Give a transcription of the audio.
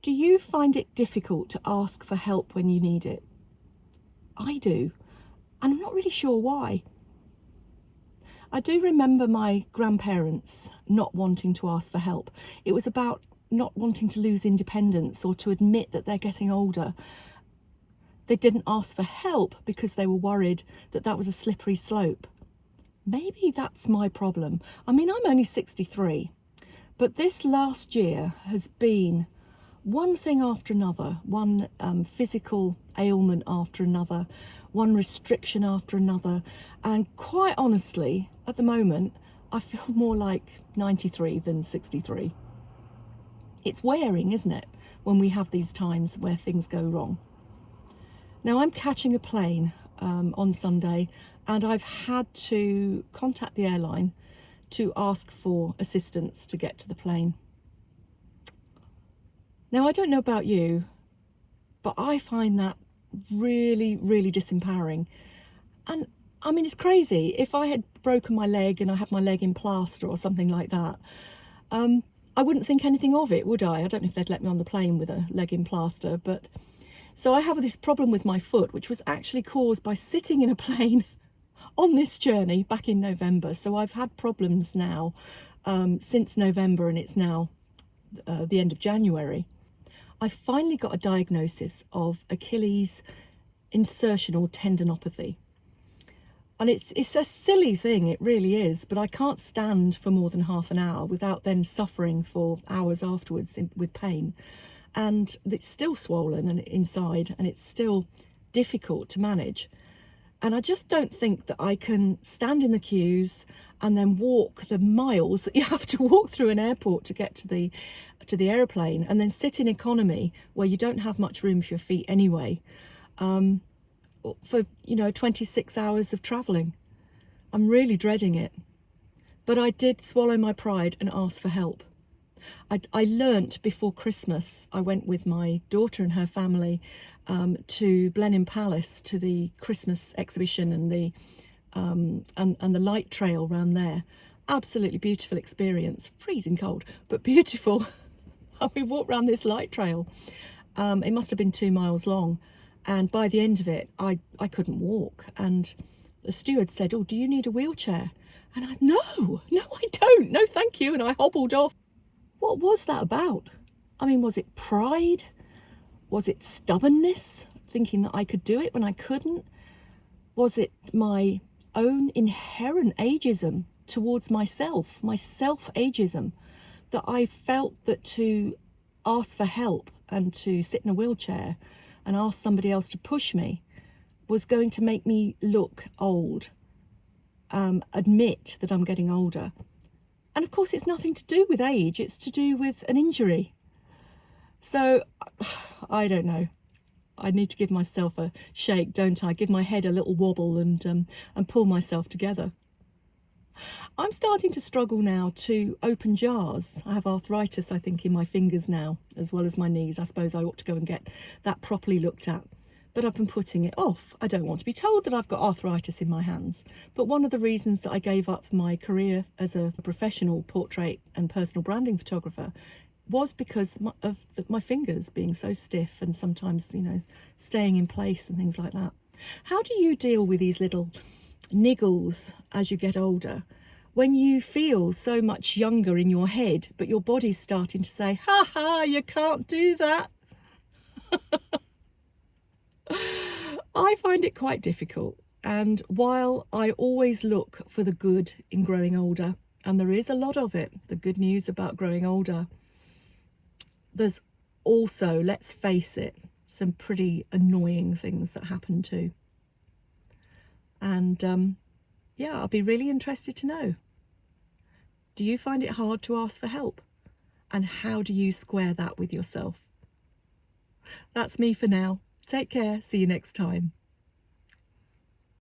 Do you find it difficult to ask for help when you need it? I do, and I'm not really sure why. I do remember my grandparents not wanting to ask for help. It was about not wanting to lose independence or to admit that they're getting older. They didn't ask for help because they were worried that that was a slippery slope. Maybe that's my problem. I mean, I'm only 63, but this last year has been one thing after another, one physical ailment after another, one restriction after another. And quite honestly, at the moment, I feel more like 93 than 63. It's wearing, isn't it, when we have these times where things go wrong. Now, I'm catching a plane on Sunday, and I've had to contact the airline to ask for assistance to get to the plane. Now, I don't know about you, but I find that really, really disempowering. And I mean, it's crazy. If I had broken my leg and I had my leg in plaster or something like that, I wouldn't think anything of it, would I? I don't know if they'd let me on the plane with a leg in plaster, but so I have this problem with my foot, which was actually caused by sitting in a plane on this journey back in November. So I've had problems now since November, and it's now the end of January. I finally got a diagnosis of Achilles insertional tendinopathy. And it's a silly thing, it really is, but I can't stand for more than half an hour without then suffering for hours afterwards with pain. And it's still swollen and inside, and it's still difficult to manage. And I just don't think that I can stand in the queues and then walk the miles that you have to walk through an airport to get to the airplane, and then sit in economy where you don't have much room for your feet anyway, for 26 hours of travelling. I'm really dreading it. But I did swallow my pride and ask for help. I learnt before Christmas, I went with my daughter and her family to Blenheim Palace, to the Christmas exhibition and the light trail around there. Absolutely beautiful experience, freezing cold, but beautiful. We walked around this light trail. It must have been 2 miles long. And by the end of it, I couldn't walk. And the steward said, "Oh, do you need a wheelchair?" And no, I don't. No, thank you. And I hobbled off. What was that about? I mean, was it pride? Was it stubbornness, thinking that I could do it when I couldn't? Was it my own inherent ageism towards myself, my self-ageism, that I felt that to ask for help and to sit in a wheelchair and ask somebody else to push me was going to make me look old, admit that I'm getting older. And of course, it's nothing to do with age, it's to do with an injury. So, I don't know. I need to give myself a shake, don't I? Give my head a little wobble and pull myself together. I'm starting to struggle now to open jars. I have arthritis, I think, in my fingers now, as well as my knees. I suppose I ought to go and get that properly looked at. But I've been putting it off. I don't want to be told that I've got arthritis in my hands. But one of the reasons that I gave up my career as a professional portrait and personal branding photographer was because of my fingers being so stiff and sometimes, staying in place and things like that. How do you deal with these little niggles as you get older, when you feel so much younger in your head, but your body's starting to say, "Ha ha, you can't do that"? I find it quite difficult. And while I always look for the good in growing older, and there is a lot of it, the good news about growing older, there's also, let's face it, some pretty annoying things that happen too. And I'll be really interested to know. Do you find it hard to ask for help? And how do you square that with yourself? That's me for now. Take care. See you next time.